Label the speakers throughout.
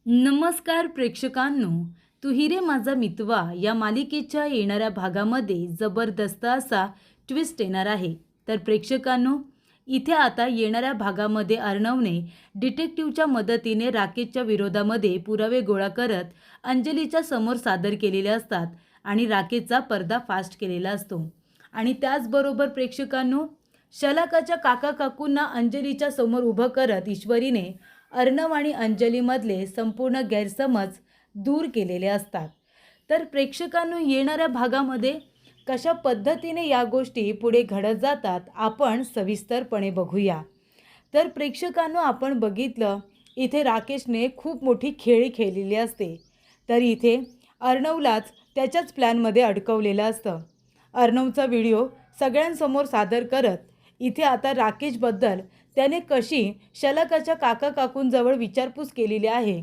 Speaker 1: नमस्कार प्रेक्षकांनो, तू हिरे माझा मितवा या मालिकेच्या येणाऱ्या भागामध्ये जबरदस्त असा ट्विस्ट येणार आहे. तर प्रेक्षकांनो, इथे आता येणाऱ्या भागामध्ये अर्णवने डिटेक्टिव्हच्या मदतीने राकेशच्या विरोधामध्ये पुरावे गोळा करत अंजलीच्या समोर सादर केलेले असतात आणि राकेशचा पर्दाफाश केलेला असतो. आणि त्याचबरोबर प्रेक्षकांनो, शलाकाच्या काका काकूंना अंजलीच्या समोर उभं करत ईश्वरीने अर्णव आणि अंजलीमधले संपूर्ण गैरसमज दूर केलेले असतात. तर प्रेक्षकांनो, येणाऱ्या भागामध्ये कशा पद्धतीने या गोष्टी पुढे घडत जातात आपण सविस्तरपणे बघूया. तर प्रेक्षकांनो, आपण बघितलं इथे राकेशने खूप मोठी खेळी खेळलेली असते. तर इथे अर्णवलाच त्याच्याच प्लॅनमध्ये अडकवलेलं असतं. अर्णवचा व्हिडिओ सगळ्यांसमोर सादर करत इथे आता राकेशबद्दल त्याने कशी शलाकाच्या काका काकूंजवळ विचारपूस केलेली आहे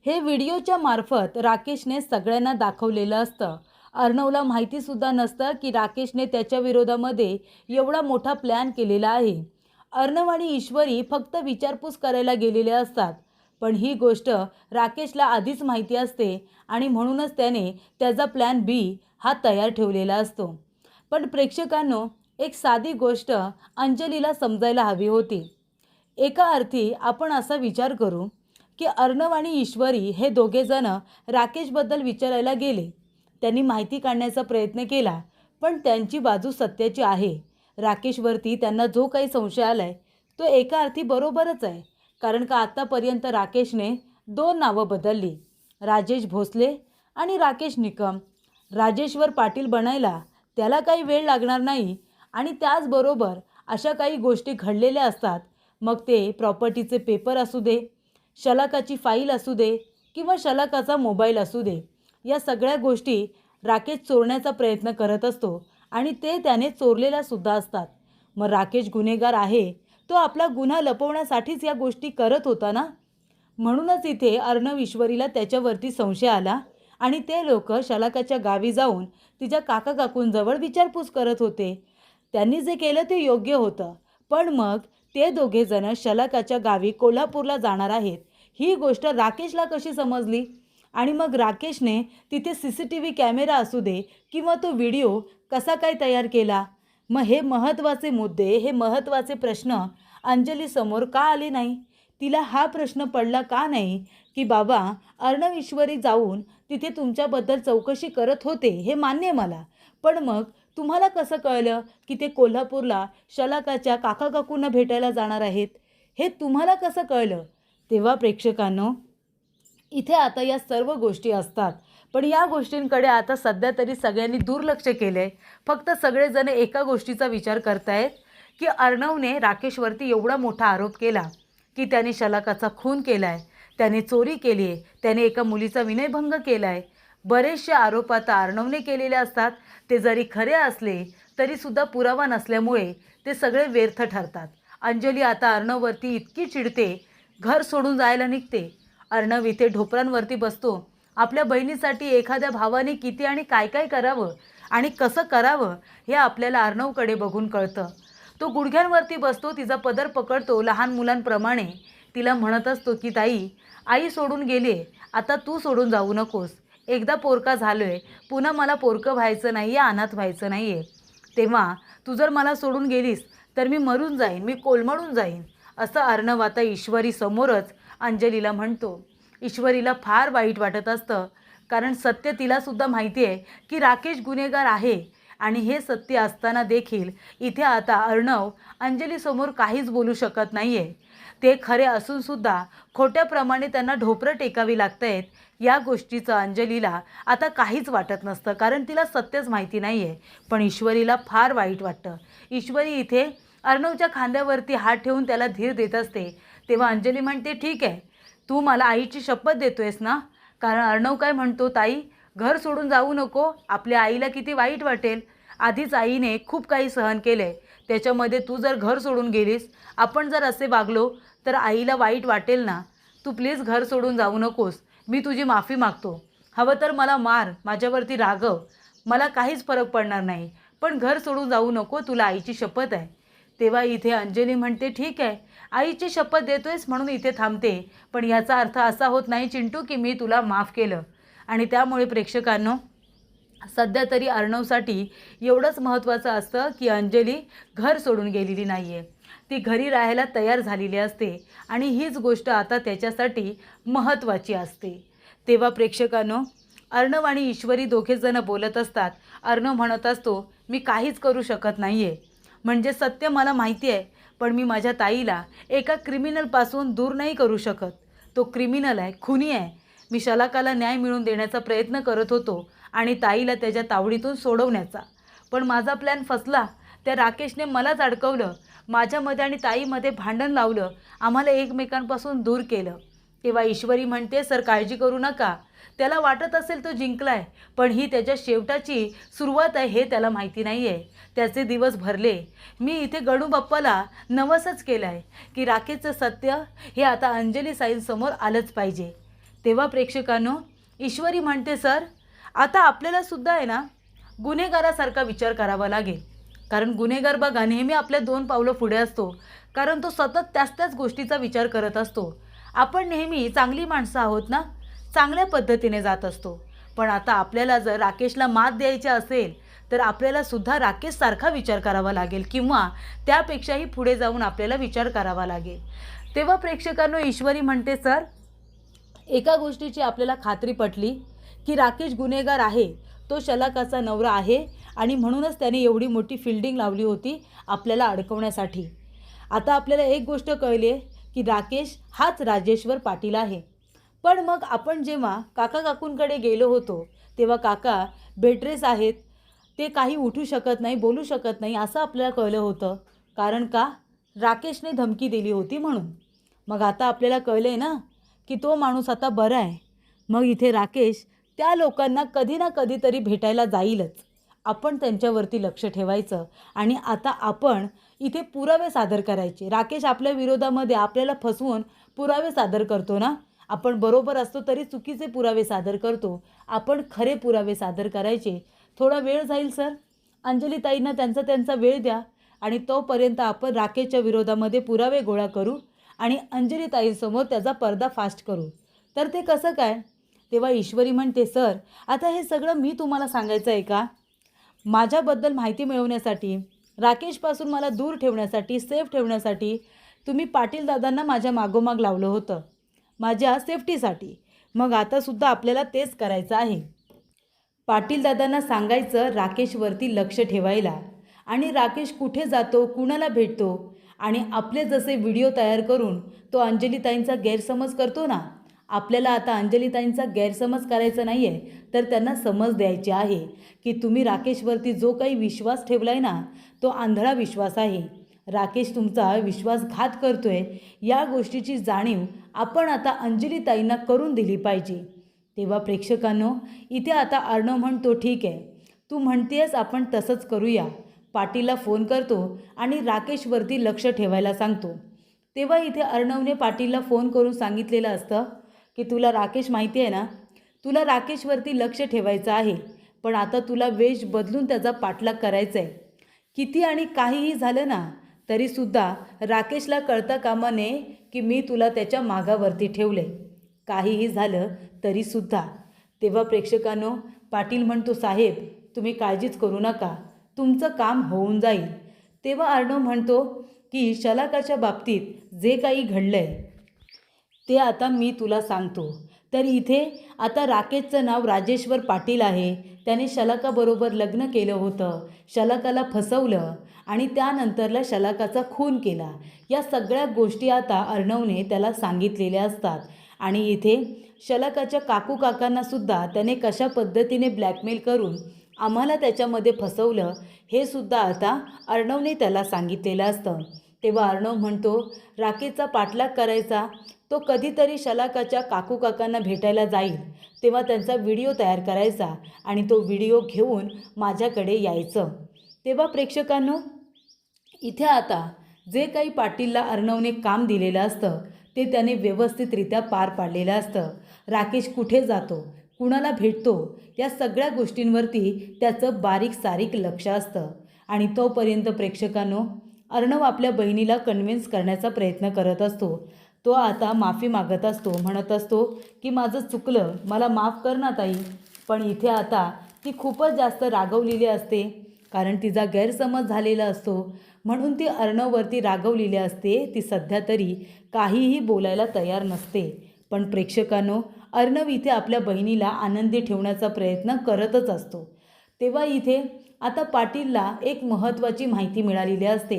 Speaker 1: हे व्हिडिओच्या मार्फत राकेशने सगळ्यांना दाखवलेलं असतं. अर्णवला माहितीसुद्धा नसतं की राकेशने त्याच्या विरोधामध्ये एवढा मोठा प्लॅन केलेला आहे. अर्णव आणि ईश्वरी फक्त विचारपूस करायला गेलेले असतात, पण ही गोष्ट राकेशला आधीच माहिती असते आणि म्हणूनच त्याने त्याचा प्लॅन बी हा तयार ठेवलेला असतो. पण प्रेक्षकांनो, एक साधी गोष्ट अंजलीला समजायला हवी होती. एका अर्थी आपण असा विचार करू की अर्णव आणि ईश्वरी हे दोघेजण राकेशबद्दल विचारायला गेले. त्यांनी माहिती काढण्याचा प्रयत्न केला, पण त्यांची बाजू सत्याची आहे. राकेशवरती त्यांना जो काही संशय आला आहे तो एका अर्थी बरोबरच आहे. कारण का आत्तापर्यंत राकेशने 2 नावं बदलली, राजेश भोसले आणि राकेश निकम. राजेश्वर पाटील बनायला त्याला काही वेळ लागणार नाही आणि त्याचबरोबर अशा काही गोष्टी घडलेल्या असतात, मग ते प्रॉपर्टीचे पेपर असू दे, शलाकाची फाईल असू दे किंवा शलाकाचा मोबाईल असू दे, या सगळ्या गोष्टी राकेश चोरण्याचा प्रयत्न करत असतो आणि ते त्याने चोरलेल्यासुद्धा असतात. मग राकेश गुन्हेगार आहे, तो आपला गुन्हा लपवण्यासाठीच या गोष्टी करत होता ना. म्हणूनच इथे अर्णव ईश्वरीला त्याच्यावरती संशय आला आणि ते लोक शलाकाच्या गावी जाऊन तिच्या काका काकूंजवळ विचारपूस करत होते. त्यांनी जे केलं ते योग्य होतं, पण मग ते दोघेजण शलाकाच्या गावी कोल्हापूरला जाणार आहेत ही गोष्ट राकेशला कशी समजली? आणि मग राकेशने तिथे CCTV कॅमेरा असू दे किंवा तो व्हिडिओ कसा काय तयार केला? मग हे महत्त्वाचे मुद्दे, हे महत्त्वाचे प्रश्न अंजलीसमोर का आले नाही? तिला हा प्रश्न पडला का नाही की बाबा, अर्णव ईश्वरी जाऊन तिथे तुमच्याबद्दल चौकशी करत होते हे मान्य आहे मला, पण मग तुम्हाला कसं कळलं की ते कोल्हापूरला शलाकाच्या काका काकूंना भेटायला जाणार आहेत? हे तुम्हाला कसं कळलं? तेव्हा प्रेक्षकांनो, इथे आता या सर्व गोष्टी असतात, पण या गोष्टींकडे आता सध्या तरी सगळ्यांनी दुर्लक्ष केलं आहे. फक्त सगळेजण एका गोष्टीचा विचार करतायत की अर्णवने राकेशवरती एवढा मोठा आरोप केला की त्याने शलाकाचा खून केला आहे, त्याने चोरी केली आहे, त्याने एका मुलीचा विनयभंग केला आहे. बरेचसे आरोप आता अर्णवने केलेले असतात. ते जरी खरे असले तरीसुद्धा पुरावा नसल्यामुळे ते सगळे व्यर्थ ठरतात. अंजली आता अर्णववरती इतकी चिडते, घर सोडून जायला निघते. अर्णव इथे ढोपरांवरती बसतो. आपल्या बहिणीसाठी एखाद्या भावाने किती आणि काय काय करावं आणि कसं करावं हे आपल्याला अर्णवकडे बघून कळतं. तो गुडघ्यांवरती बसतो, तिचा पदर पकडतो लहान मुलांप्रमाणे. तिला म्हणत असतो की ताई, आई सोडून गेली आहे, आता तू सोडून जाऊ नकोस. एकदा पोरका झालो आहे, पुन्हा मला पोरकं व्हायचं नाही आहे, अनाथ व्हायचं नाही आहे. तेव्हा तू जर मला सोडून गेलीस तर मी मरून जाईन, मी कोलमडून जाईन, असं अर्णव आता ईश्वरी समोरच अंजलीला म्हणतो. ईश्वरीला फार वाईट वाटत असतं, कारण सत्य तिलासुद्धा माहिती आहे की राकेश गुन्हेगार आहे आणि हे सत्य असताना देखील इथे आता अर्णव अंजलीसमोर काहीच बोलू शकत नाही आहे. ते खरे असूनसुद्धा खोट्याप्रमाणे त्यांना ढोपरं टेकावी लागत आहेत. या गोष्टीचं अंजलीला आता काहीच वाटत नसतं, कारण तिला सत्यच माहिती नाही आहे. पण ईश्वरीला फार वाईट वाटतं. ईश्वरी इथे अर्णवच्या खांद्यावरती हात ठेवून त्याला धीर देत असते. तेव्हा अंजली म्हणते, ठीक आहे, तू मला आईची शपथ देतोयस ना? कारण अर्णव काय म्हणतो, ताई घर सोडून जाऊ नको, आपल्या आईला किती वाईट वाटेल. आधीच आईने खूप काही सहन केलं आहे, त्याच्यामध्ये तू जर घर सोडून गेलीस, आपण जर असे वागलो तर आईला वाईट वाटेल ना. तू प्लीज घर सोडून जाऊ नकोस, मी तुझी माफी मागतो. हवं तर मला मार, माझ्यावरती रागव, मला काहीच फरक पडणार नाही, पण घर सोडून जाऊ नको, तुला आईची शपथ आहे. तेव्हा इथे अंजली म्हणते, ठीक आहे, आईची शपथ देतोयस म्हणून इथे थांबते, पण याचा अर्थ असा होत नाही चिंटू की मी तुला माफ केलं. आणि त्यामुळे प्रेक्षकांनो, सध्या तरी अर्णवसाठी एवढंच महत्त्वाचं असतं की अंजली घर सोडून गेलेली नाही आहे, ती घरी राहायला तयार झालेली असते आणि हीच गोष्ट आता त्याच्यासाठी महत्त्वाची असते. तेव्हा प्रेक्षकांनो, अर्णव आणि ईश्वरी दोघेजणं बोलत असतात. अर्णव म्हणत असतो, मी काहीच करू शकत नाही आहे, म्हणजे सत्य मला माहिती आहे, पण मी माझ्या ताईला एका क्रिमिनलपासून दूर नाही करू शकत. तो क्रिमिनल आहे, खुनी आहे. मी शलाकाला न्याय मिळवून देण्याचा प्रयत्न करत होतो आणि ताईला त्याच्या तावडीतून सोडवण्याचा, पण माझा प्लॅन फसला. त्या राकेशने मलाच अडकवलं, माझ्यामध्ये आणि ताईमध्ये भांडण लावलं, आम्हाला एकमेकांपासून दूर केलं. तेव्हा ईश्वरी म्हणते, सर काळजी करू नका, त्याला वाटत असेल तो जिंकलाय, पण ही त्याच्या शेवटाची सुरुवात आहे हे त्याला माहिती नाही आहे. त्याचे दिवस भरले. मी इथे गणू बाप्पाला नवसच केलं आहे की राकेशचं सत्य हे आता अंजली साईंसमोर आलंच पाहिजे. तेव्हा प्रेक्षकांनो, ईश्वरी म्हणते, सर आता आपल्याला सुद्धा आहे ना गुन्हेगारासारखा विचार करावा लागेल, कारण गुन्हेगार बघा नेहमी आपल्या 2 पावलं पुढे असतो, कारण तो सतत त्याच गोष्टीचा विचार करत असतो. आपण नेहमी चांगली माणसं आहोत ना, चांगल्या पद्धतीने जात असतो, पण आता आपल्याला जर राकेशला मात द्यायची असेल तर आपल्याला सुद्धा राकेशसारखा विचार करावा लागेल किंवा त्यापेक्षाही पुढे जाऊन आपल्याला विचार करावा लागेल. तेव्हा प्रेक्षकांनो, ईश्वरी म्हणते, सर एका गोष्टीची आपल्याला खात्री पटली की राकेश गुन्हेगार आहे, तो शलाकाचा नवरा आहे आणि म्हणूनच त्याने एवढी मोठी फिल्डिंग लावली होती आपल्याला अडकवण्यासाठी. आता आपल्याला एक गोष्ट कळली की राकेश हाच राजेश्वर पाटील आहे. पण मग आपण जेव्हा काकूंकडे गेलो होतो तेव्हा काका बेडरेस्ट आहेत, ते काही उठू शकत नाही, बोलू शकत नाही असं आपल्याला कळलं होतं, कारण का राकेशने धमकी दिली होती म्हणून. मग आता आपल्याला कळलं ना की तो माणूस आता बरा आहे. मग इथे राकेश त्या लोकांना कधी ना कधीतरी भेटायला जाईलच. आपण त्यांच्यावरती लक्ष ठेवायचं आणि आता आपण इथे पुरावे सादर करायचे. राकेश आपल्या विरोधामध्ये आपल्याला फसवून पुरावे सादर करतो ना, आपण बरोबर असतो तरी चुकीचे पुरावे सादर करतो. आपण खरे पुरावे सादर करायचे. थोडा वेळ जाईल सर, अंजलीताईंना त्यांचा वेळ द्या आणि तोपर्यंत आपण राकेशच्या विरोधामध्ये पुरावे गोळा करू आणि अंजलीताईंसमोर त्याचा पर्दाफाश करू. तर ते कसं काय? तेव्हा ईश्वरी म्हणते, सर आता हे सगळं मी तुम्हाला सांगायचं आहे का? माझ्याबद्दल माहिती मिळवण्यासाठी, राकेशपासून मला दूर ठेवण्यासाठी, सेफ ठेवण्यासाठी तुम्ही पाटील दादांना माझ्या मागोमाग लावलं होतं, माझ्या सेफ्टीसाठी. मग आतासुद्धा आपल्याला तेच करायचं आहे. पाटील दादांना सांगायचं राकेशवरती लक्ष ठेवायला आणि राकेश कुठे जातो, कुणाला भेटतो आणि आपले जसे व्हिडिओ तयार करून तो अंजलीताईंचा गैरसमज करतो ना, आपल्याला आता अंजलीताईंचा गैरसमज करायचा नाही आहे, तर त्यांना समज द्यायची आहे की तुम्ही राकेशवरती जो काही विश्वास ठेवला आहे ना, तो आंधळा विश्वास आहे. राकेश तुमचा विश्वासघात करतोय, या गोष्टीची जाणीव आपण आता अंजलीताईंना करून दिली पाहिजे. तेव्हा प्रेक्षकांनो, इथे आता अर्णव म्हणतो, ठीक आहे, तू म्हणतेस आपण तसंच करूया. पाटीलला फोन करतो आणि राकेशवरती लक्ष ठेवायला सांगतो. तेव्हा इथे अर्णवने पाटीलला फोन करून सांगितलेलं असतं की तुला राकेश माहिती आहे ना, तुला राकेशवरती लक्ष ठेवायचं आहे, पण आता तुला वेश बदलून त्याचा पाठलाग करायचा आहे. किती आणि काहीही झालं ना तरीसुद्धा राकेशला कळता कामा नये की मी तुला त्याच्या मागावरती ठेवले, काहीही झालं तरीसुद्धा. तेव्हा प्रेक्षकांनो, पाटील म्हणतो, साहेब तुम्ही काळजीच करू नका, तुमचं काम होऊन जाईल. तेव्हा अर्णव म्हणतो की शलाकाच्या बाबतीत जे काही घडलं आहे ते आता मी तुला सांगतो. तर इथे आता राकेशचं नाव राजेश्वर पाटील आहे. त्याने शलाकाबरोबर लग्न केलं होतं, शलाकाला फसवलं आणि त्यानंतरला शलाकाचा खून केला. या सगळ्या गोष्टी आता अर्णवने त्याला सांगितलेल्या असतात आणि इथे शलाकाच्या काकांनासुद्धा त्याने कशा पद्धतीने ब्लॅकमेल करून आम्हाला त्याच्यामध्ये फसवलं हे सुद्धा आता अर्णवने त्याला सांगितलेलं असतं. तेव्हा अर्णव म्हणतो, राकेशचा पाठलाग करायचा, तो कधीतरी शलाकाच्या काकांना भेटायला जाईल तेव्हा त्यांचा व्हिडिओ तयार करायचा आणि तो व्हिडिओ घेऊन माझ्याकडे यायचं. तेव्हा प्रेक्षकांनो, इथे आता जे काही पाटीलला अर्णवने काम दिलेलं असतं ते त्याने व्यवस्थितरित्या पार पाडलेलं असतं. राकेश कुठे जातो, कुणाला भेटतो, या सगळ्या गोष्टींवरती त्याचं बारीक सारीक लक्ष असतं आणि तोपर्यंत प्रेक्षकांनो, अर्णव आपल्या बहिणीला कन्व्हिन्स करण्याचा प्रयत्न करत असतो. तो आता माफी मागत असतो, म्हणत असतो की माझं चुकलं, मला माफ कर ना ताई. पण इथे आता ती खूपच जास्त रागवलेली असते, कारण तिचा गैरसमज झालेला असतो, म्हणून ती अर्णववरती रागवलेली असते. ती सध्या तरी काहीही बोलायला तयार नसते. पण प्रेक्षकांनो, अर्णव इथे आपल्या बहिणीला आनंदी ठेवण्याचा प्रयत्न करतच असतो. तेव्हा इथे आता पाटीलला एक महत्त्वाची माहिती मिळालेली असते.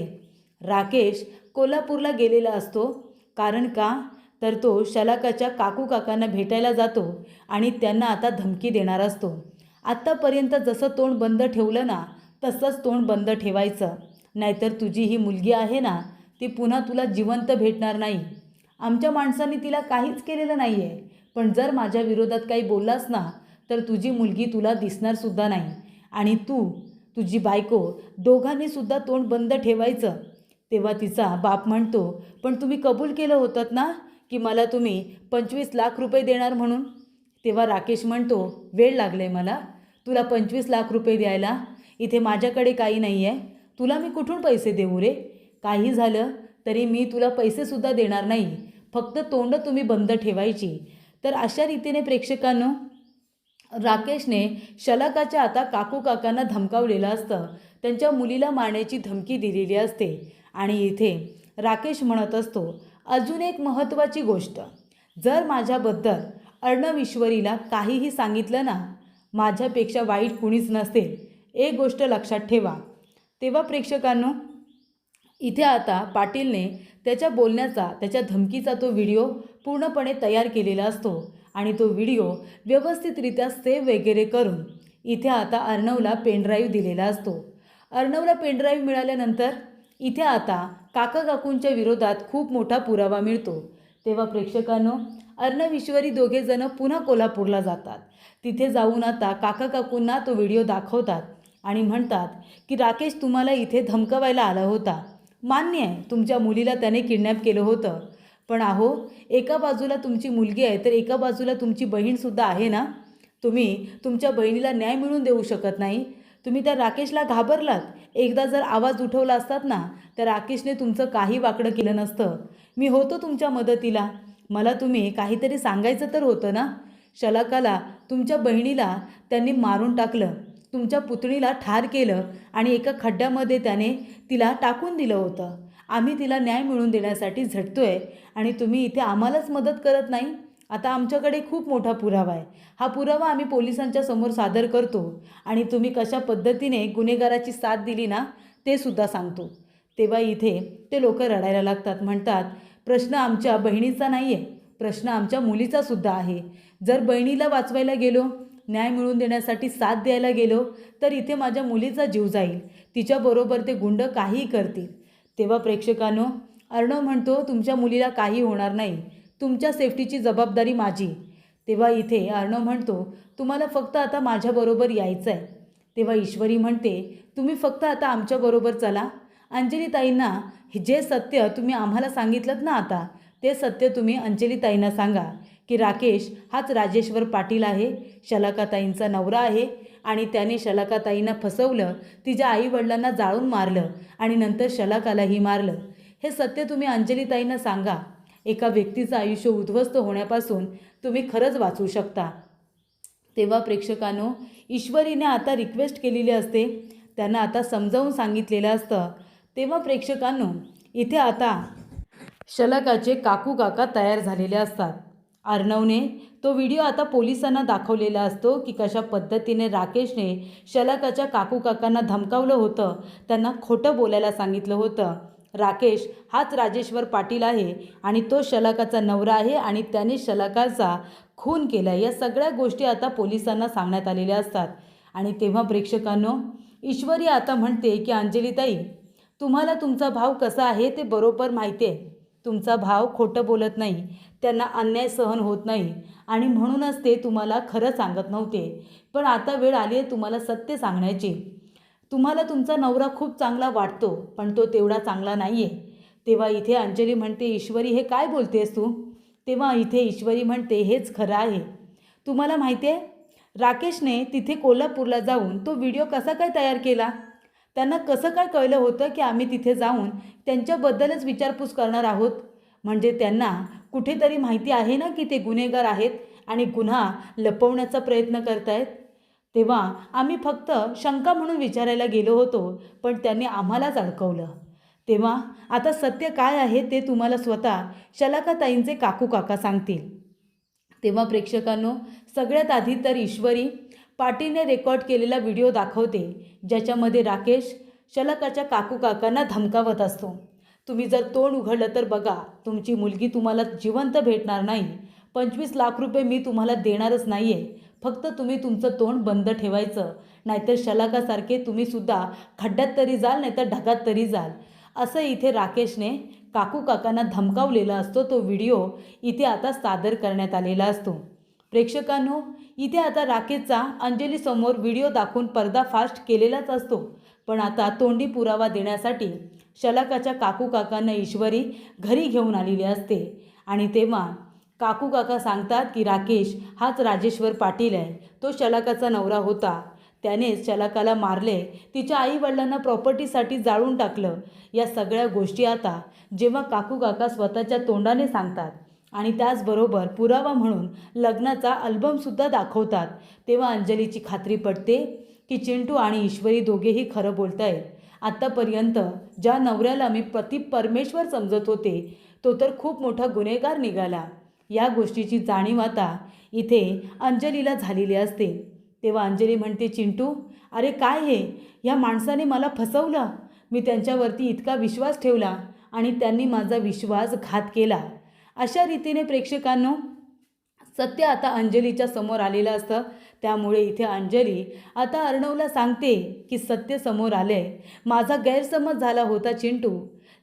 Speaker 1: राकेश कोल्हापूरला गेलेला असतो. कारण का, तर तो शलाकाच्या काकू काकांना भेटायला जातो आणि त्यांना आता धमकी देणार असतो. आत्तापर्यंत जसं तोंड बंद ठेवलं ना, तसंच तोंड बंद ठेवायचं, नाहीतर तुझी ही मुलगी आहे ना, ती पुन्हा तुला जिवंत भेटणार नाही. आमच्या माणसांनी तिला काहीच केलेलं नाही आहे, पण जर माझ्या विरोधात काही बोललास ना, तर तुझी मुलगी तुला दिसणारसुद्धा नाही. आणि तुझी बायको दोघांनीसुद्धा तोंड बंद ठेवायचं. तेव्हा तिचा बाप म्हणतो, पण तुम्ही कबूल केलं होतं ना की मला तुम्ही 25 लाख रुपये देणार म्हणून. तेव्हा राकेश म्हणतो, वेळ लागले मला तुला 25 लाख रुपये द्यायला. इथे माझ्याकडे काही नाही आहे, तुला मी कुठून पैसे देऊ रे. काही झालं तरी मी तुला पैसेसुद्धा देणार नाही, फक्त तोंड तुम्ही बंद ठेवायची. तर अशा रीतीने प्रेक्षकांनो, राकेशने शलाकाच्या आता काकू काकांना धमकावलेलं असतं, त्यांच्या मुलीला मारण्याची धमकी दिलेली असते. आणि इथे राकेश म्हणत असतो, अजून एक महत्त्वाची गोष्ट, जर माझ्याबद्दल अर्णव ईश्वरीला काहीही सांगितलं ना, माझ्यापेक्षा वाईट कुणीच नसेल, एक गोष्ट लक्षात ठेवा. तेव्हा प्रेक्षकांनो, इथे आता पाटीलने त्याच्या बोलण्याचा, त्याच्या धमकीचा तो व्हिडिओ पूर्णपणे तयार केलेला असतो आणि तो व्हिडिओ व्यवस्थितरित्या सेव्ह वगैरे करून इथे आता अर्णवला पेनड्राईव्ह दिलेला असतो. अर्णवला पेनड्राईव्ह मिळाल्यानंतर इथे आता काका काकूंच्या विरोधात खूप मोठा पुरावा मिळतो. तेव्हा प्रेक्षकांनो, अर्णव ईश्वरी दोघेजणं पुन्हा कोल्हापूरला जातात. तिथे जाऊन आता काका काकूंना तो व्हिडिओ दाखवतात आणि म्हणतात की राकेश तुम्हाला इथे धमकवायला आला होता. मान्य आहे, तुमच्या मुलीला त्याने किडनॅप केलं होतं, पण अहो, एका बाजूला तुमची मुलगी आहे तर एका बाजूला तुमची बहीणसुद्धा आहे ना. तुम्ही तुमच्या बहिणीला न्याय मिळवून देऊ शकत नाही. तुम्ही त्या राकेशला घाबरलात. एकदा जर आवाज उठवला असतात ना, तर राकेशने तुमचं काही वाकडं केलं नसतं. मी होतो तुमच्या मदतीला. मला तुम्ही काहीतरी सांगायचं तर होतं ना. शलाकाला, तुमच्या बहिणीला त्यांनी मारून टाकलं, तुमच्या पुतणीला ठार केलं आणि एका खड्ड्यामध्ये त्याने तिला टाकून दिलं होतं. आम्ही तिला न्याय मिळवून देण्यासाठी झटतोय आणि तुम्ही इथे आम्हालाच मदत करत नाही. आता आमच्याकडे खूप मोठा पुरावा आहे. हा पुरावा आम्ही पोलिसांच्या समोर सादर करतो आणि तुम्ही कशा पद्धतीने गुन्हेगाराची साथ दिली ना, ते सुद्धा सांगतो. तेव्हा इथे ते लोक रडायला लागतात. म्हणतात, प्रश्न आमच्या बहिणीचा नाही आहे, प्रश्न आमच्या मुलीचा सुद्धा आहे. जर बहिणीला वाचवायला गेलो, न्याय मिळवून देण्यासाठी साथ द्यायला गेलो, तर इथे माझ्या मुलीचा जीव जाईल. तिच्याबरोबर ते गुंड काहीही करतील. तेव्हा प्रेक्षकांनो, अर्णव म्हणतो, तुमच्या मुलीला काही होणार नाही, तुमच्या सेफ्टीची जबाबदारी माझी. तेव्हा इथे अर्णव म्हणतो, तुम्हाला फक्त आता माझ्याबरोबर यायचं आहे. तेव्हा ईश्वरी म्हणते, तुम्ही फक्त आता आमच्याबरोबर चला. अंजलीताईंना जे सत्य तुम्ही आम्हाला सांगितलं ना, आता ते सत्य तुम्ही अंजलीताईंना सांगा की राकेश हाच राजेश्वर पाटील आहे, शलाकाताईंचा नवरा आहे आणि त्याने शलाकाताईंना फसवलं, तिच्या आईवडिलांना जाळून मारलं आणि नंतर शलाकालाही मारलं. हे सत्य तुम्ही अंजलीताईंना सांगा. एका व्यक्तीचं आयुष्य उद्ध्वस्त होण्यापासून तुम्ही खरंच वाचू शकता. तेव्हा प्रेक्षकांनो, ईश्वरीने आता रिक्वेस्ट केलेली असते, त्यांना आता समजावून सांगितलेलं असतं. तेव्हा प्रेक्षकांनो, इथे आता शलाकाचे काकू काका तयार झालेले असतात. अर्णवने तो व्हिडिओ आता पोलिसांना दाखवलेला असतो की कशा पद्धतीने राकेशने शलाकाच्या काकू काकांना धमकावलं होतं, त्यांना खोटं बोलायला सांगितलं होतं. राकेश हाच राजेश्वर पाटील आहे आणि तो शलाकाचा नवरा आहे आणि त्याने शलाकाचा खून केला. या सगळ्या गोष्टी आता पोलिसांना सांगण्यात आलेल्या असतात. आणि तेव्हा प्रेक्षकांनो, ईश्वरी आता म्हणते की अंजलीताई, तुम्हाला तुमचा भाव कसा आहे ते बरोबर माहिती आहे. तुमचा भाव खोटं बोलत नाही, त्यांना अन्याय सहन होत नाही आणि म्हणूनच ते तुम्हाला खरं सांगत नव्हते. पण आता वेळ आली आहे तुम्हाला सत्य सांगण्याची. तुम्हाला तुमचा नवरा खूप चांगला वाटतो, पण तो तेवढा चांगला नाही आहे. तेव्हा इथे अंजली म्हणते, ईश्वरी हे काय बोलतेस तू. तेव्हा इथे ईश्वरी म्हणते, हेच खरं आहे. तुम्हाला माहिती आहे, राकेशने तिथे कोल्हापूरला जाऊन तो व्हिडिओ कसा काय तयार केला. त्यांना कसं काय कळलं होतं की आम्ही तिथे जाऊन त्यांच्याबद्दलच विचारपूस करणार आहोत? म्हणजे त्यांना कुठेतरी माहिती आहे ना की ते गुन्हेगार आहेत आणि गुन्हा लपवण्याचा प्रयत्न करतायत. तेव्हा आम्ही फक्त शंका म्हणून विचारायला गेलो होतो, पण त्यांनी आम्हालाच अडकवलं. तेव्हा आता सत्य काय आहे ते तुम्हाला स्वतः शलाकाताईंचे काकू काका सांगतील. तेव्हा प्रेक्षकांनो, सगळ्यात आधी तर ईश्वरी पाटीलने रेकॉर्ड केलेला व्हिडिओ दाखवते, ज्याच्यामध्ये राकेश शलाकाच्या काकू काकांना धमकावत असतो. तुम्ही जर तोंड उघडलं तर बघा, तुमची मुलगी तुम्हाला जिवंत भेटणार नाही. 25 लाख रुपये मी तुम्हाला देणारच नाही आहे. फक्त तुम्ही तुमचं तोंड बंद ठेवायचं, नाहीतर शलाकासारखे तुम्हीसुद्धा खड्ड्यात तरी जाल, नाहीतर ढगात तरी जाल. असं इथे राकेशने काकू काकांना धमकावलेला असतो. तो व्हिडिओ इथे आता सादर करण्यात आलेला असतो. प्रेक्षकांनो, इथे आता राकेशचा अंजलीसमोर व्हिडिओ दाखवून पर्दाफाश केलेलाच असतो. पण आता तोंडी पुरावा देण्यासाठी शलाकाच्या काकू काकांना ईश्वरी घरी घेऊन आलेली असते. आणि तेव्हा काकू काका सांगतात की राकेश हाच राजेश्वर पाटील आहे. तो शलाकाचा नवरा होता. त्यानेच शलाकाला मारले, तिच्या आईवडिलांना प्रॉपर्टीसाठी जाळून टाकलं. या सगळ्या गोष्टी आता जेव्हा काकू काका स्वतःच्या तोंडाने सांगतात आणि त्याचबरोबर पुरावा म्हणून लग्नाचा अल्बमसुद्धा दाखवतात, तेव्हा अंजलीची खात्री पडते की चिंटू आणि ईश्वरी दोघेही खरं बोलत आहेत. आत्तापर्यंत ज्या नवऱ्याला मी पती परमेश्वर समजत होते, तो तर खूप मोठा गुन्हेगार निघाला. या गोष्टीची जाणीव आता इथे अंजलीला झालेली असते. तेव्हा अंजली म्हणते, चिंटू, अरे काय हे, ह्या माणसाने मला फसवलं. मी त्यांच्यावरती इतका विश्वास ठेवला आणि त्यांनी माझा विश्वासघात केला. अशा रीतीने प्रेक्षकांनो, सत्य आता अंजलीच्या समोर आलेलं असतं. त्यामुळे इथे अंजली आता अर्णवला सांगते की सत्य समोर आले, माझा गैरसमज झाला होता चिंटू.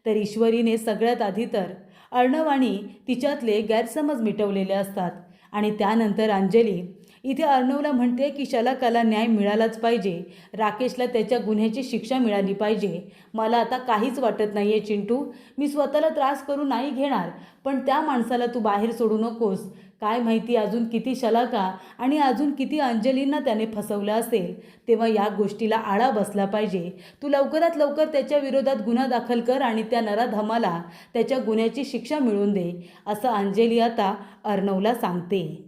Speaker 1: तर ईश्वरीने सगळ्यात आधी तर अर्णव आणि तिच्यातले गैरसमज मिटवलेले असतात. आणि त्यानंतर अंजली इथे अर्णवला म्हणते की शलाकाला न्याय मिळालाच पाहिजे, राकेशला त्याच्या गुन्ह्याची शिक्षा मिळाली पाहिजे. मला आता काहीच वाटत नाही आहे चिंटू, मी स्वतःला त्रास करून नाही घेणार, पण त्या माणसाला तू बाहेर सोडू नकोस. काय माहिती अजून किती शलाका आणि अजून किती अंजलींना त्याने फसवलं असेल. तेव्हा या गोष्टीला आळा बसला पाहिजे. तू लवकरात लवकर त्याच्या विरोधात गुन्हा दाखल कर आणि त्या नराधमाला त्याच्या गुन्ह्याची शिक्षा मिळवून दे, असं अंजली आता अर्णवला सांगते.